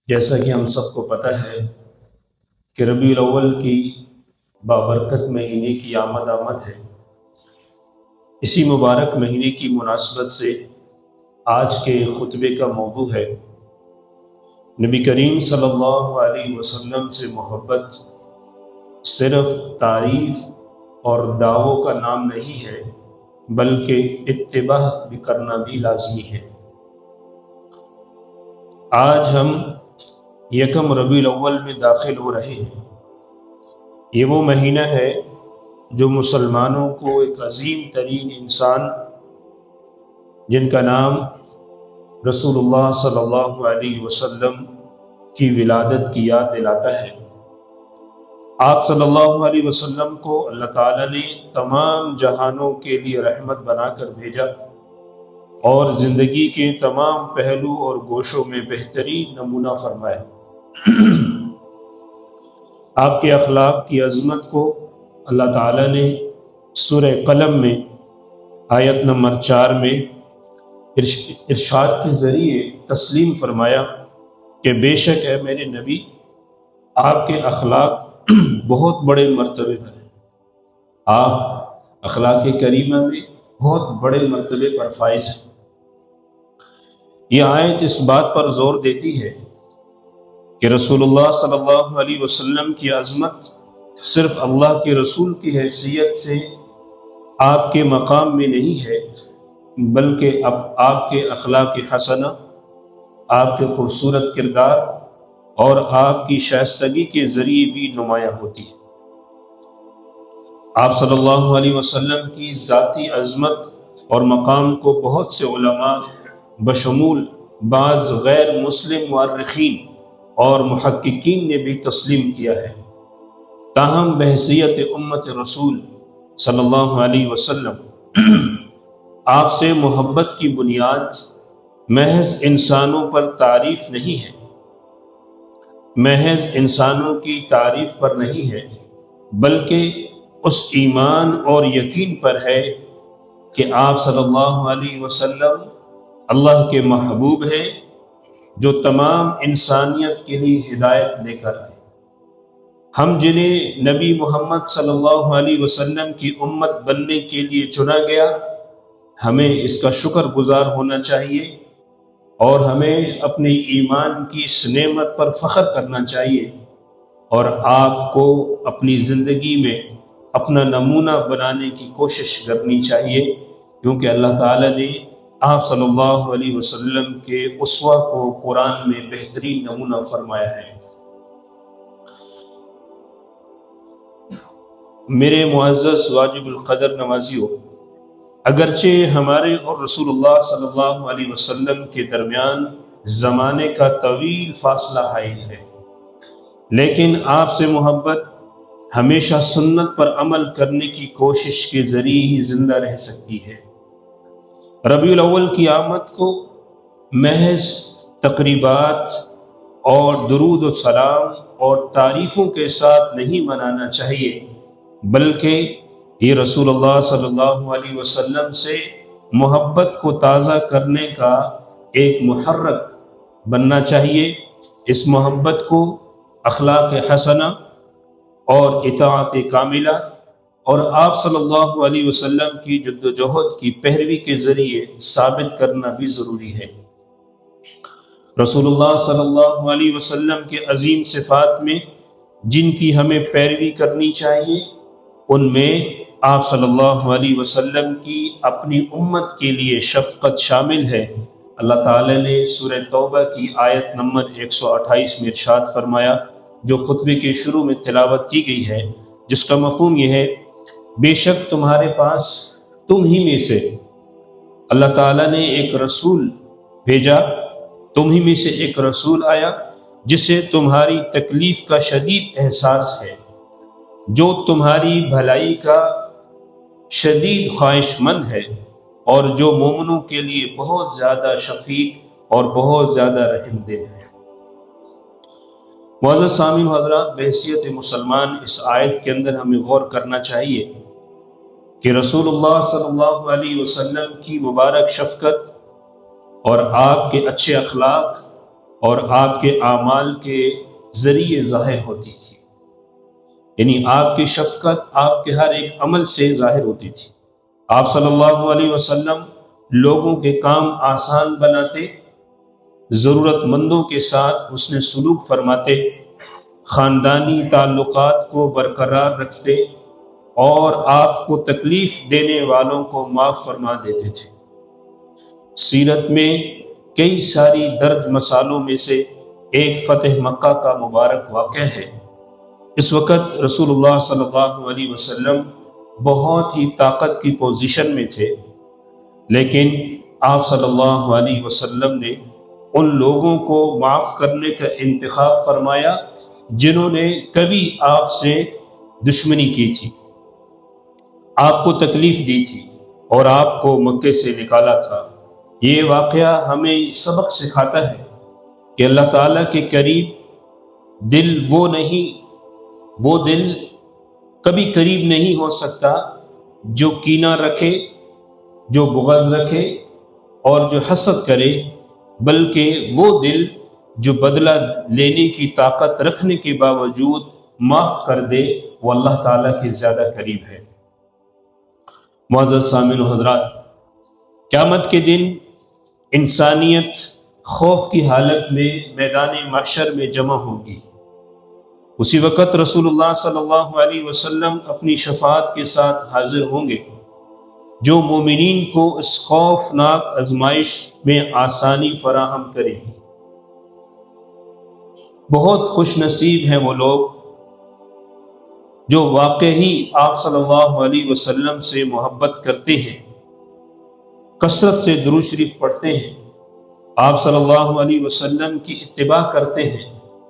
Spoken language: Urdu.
جیسا کہ ہم سب کو پتہ ہے کہ ربیع الاول کی بابرکت مہینے کی آمد ہے۔ اسی مبارک مہینے کی مناسبت سے آج کے خطبے کا موضوع ہے نبی کریم صلی اللہ علیہ وسلم سے محبت صرف تعریف اور دعووں کا نام نہیں ہے بلکہ اتباع بھی کرنا بھی لازمی ہے۔ آج ہم یکم ربیع الاول میں داخل ہو رہے ہیں۔ یہ وہ مہینہ ہے جو مسلمانوں کو ایک عظیم ترین انسان جن کا نام رسول اللہ صلی اللہ علیہ وسلم کی ولادت کی یاد دلاتا ہے۔ آپ صلی اللہ علیہ وسلم کو اللہ تعالیٰ نے تمام جہانوں کے لیے رحمت بنا کر بھیجا اور زندگی کے تمام پہلو اور گوشوں میں بہترین نمونہ فرمایا۔ آپ کے اخلاق کی عظمت کو اللہ تعالیٰ نے سورہ قلم میں آیت نمبر 4 میں ارشاد کے ذریعے تسلیم فرمایا کہ بے شک ہے میرے نبی، آپ کے اخلاق بہت بڑے مرتبے پر ہیں، آپ اخلاق کریمہ میں بہت بڑے مرتبے پر فائز ہیں۔ یہ آیت اس بات پر زور دیتی ہے کہ رسول اللہ صلی اللہ علیہ وسلم کی عظمت صرف اللہ کے رسول کی حیثیت سے آپ کے مقام میں نہیں ہے بلکہ اب آپ کے اخلاق حسنہ، آپ کے خوبصورت کردار اور آپ کی شائستگی کے ذریعے بھی نمایاں ہوتی ہے۔ آپ صلی اللہ علیہ وسلم کی ذاتی عظمت اور مقام کو بہت سے علماء بشمول بعض غیر مسلم مورخین اور محققین نے بھی تسلیم کیا ہے، تاہم بحیثیت امت رسول صلی اللہ علیہ وسلم آپ سے محبت کی بنیاد محض انسانوں پر تعریف نہیں ہے، محض انسانوں کی تعریف پر نہیں ہے بلکہ اس ایمان اور یقین پر ہے کہ آپ صلی اللہ علیہ وسلم اللہ کے محبوب ہیں جو تمام انسانیت کے لیے ہدایت لے کر آئے۔ ہم جنہیں نبی محمد صلی اللہ علیہ وسلم کی امت بننے کے لیے چنا گیا، ہمیں اس کا شکر گزار ہونا چاہیے اور ہمیں اپنے ایمان کی اس نعمت پر فخر کرنا چاہیے اور آپ کو اپنی زندگی میں اپنا نمونہ بنانے کی کوشش کرنی چاہیے، کیونکہ اللہ تعالیٰ نے آپ صلی اللہ علیہ وسلم کے اسوہ کو قرآن میں بہترین نمونہ فرمایا ہے۔ میرے معزز واجب القدر نوازیوں، اگرچہ ہمارے اور رسول اللہ صلی اللہ علیہ وسلم کے درمیان زمانے کا طویل فاصلہ حائل ہے، لیکن آپ سے محبت ہمیشہ سنت پر عمل کرنے کی کوشش کے ذریعے ہی زندہ رہ سکتی ہے۔ ربیع الاول کی آمد کو محض تقریبات اور درود و سلام اور تعریفوں کے ساتھ نہیں منانا چاہیے بلکہ یہ رسول اللہ صلی اللہ علیہ وسلم سے محبت کو تازہ کرنے کا ایک محرک بننا چاہیے۔ اس محبت کو اخلاق حسنہ اور اطاعت کاملہ اور آپ صلی اللہ علیہ وسلم کی جد و جہد کی پیروی کے ذریعے ثابت کرنا بھی ضروری ہے۔ رسول اللہ صلی اللہ علیہ وسلم کے عظیم صفات میں جن کی ہمیں پیروی کرنی چاہیے ان میں آپ صلی اللہ علیہ وسلم کی اپنی امت کے لیے شفقت شامل ہے۔ اللہ تعالیٰ نے سورہ توبہ کی آیت نمبر 128 میں ارشاد فرمایا، جو خطبے کے شروع میں تلاوت کی گئی ہے، جس کا مفہوم یہ ہے، بے شک تمہارے پاس تم ہی میں سے اللہ تعالیٰ نے ایک رسول بھیجا، تم ہی میں سے ایک رسول آیا جسے تمہاری تکلیف کا شدید احساس ہے، جو تمہاری بھلائی کا شدید خواہش مند ہے اور جو مومنوں کے لیے بہت زیادہ شفیق اور بہت زیادہ رحم دل ہے۔ معزز سامعین حضرات، بحیثیت مسلمان اس آیت کے اندر ہمیں غور کرنا چاہیے کہ رسول اللہ صلی اللہ علیہ وسلم کی مبارک شفقت اور آپ کے اچھے اخلاق اور آپ کے اعمال کے ذریعے ظاہر ہوتی تھی، یعنی آپ کی شفقت آپ کے ہر ایک عمل سے ظاہر ہوتی تھی۔ آپ صلی اللہ علیہ وسلم لوگوں کے کام آسان بناتے، ضرورت مندوں کے ساتھ حسن سلوک فرماتے، خاندانی تعلقات کو برقرار رکھتے اور آپ کو تکلیف دینے والوں کو معاف فرما دیتے تھے۔ سیرت میں کئی ساری درج مسالوں میں سے ایک فتح مکہ کا مبارک واقعہ ہے۔ اس وقت رسول اللہ صلی اللہ علیہ وسلم بہت ہی طاقت کی پوزیشن میں تھے، لیکن آپ صلی اللہ علیہ وسلم نے ان لوگوں کو معاف کرنے کا انتخاب فرمایا جنہوں نے کبھی آپ سے دشمنی کی تھی، آپ کو تکلیف دی تھی اور آپ کو مکے سے نکالا تھا۔ یہ واقعہ ہمیں سبق سکھاتا ہے کہ اللہ تعالیٰ کے قریب دل وہ دل کبھی قریب نہیں ہو سکتا جو کینہ رکھے، جو بغض رکھے اور جو حسد کرے، بلکہ وہ دل جو بدلہ لینے کی طاقت رکھنے کے باوجود معاف کر دے، وہ اللہ تعالیٰ کے زیادہ قریب ہے۔ معزز سامعین و حضرات، قیامت کے دن انسانیت خوف کی حالت میں میدان محشر میں جمع ہوگی۔ اسی وقت رسول اللہ صلی اللہ علیہ وسلم اپنی شفاعت کے ساتھ حاضر ہوں گے، جو مومنین کو اس خوفناک آزمائش میں آسانی فراہم کرے گی۔ بہت خوش نصیب ہیں وہ لوگ جو واقعی آپ صلی اللہ علیہ وسلم سے محبت کرتے ہیں، کثرت سے درود شریف پڑھتے ہیں، آپ صلی اللہ علیہ وسلم کی اتباع کرتے ہیں،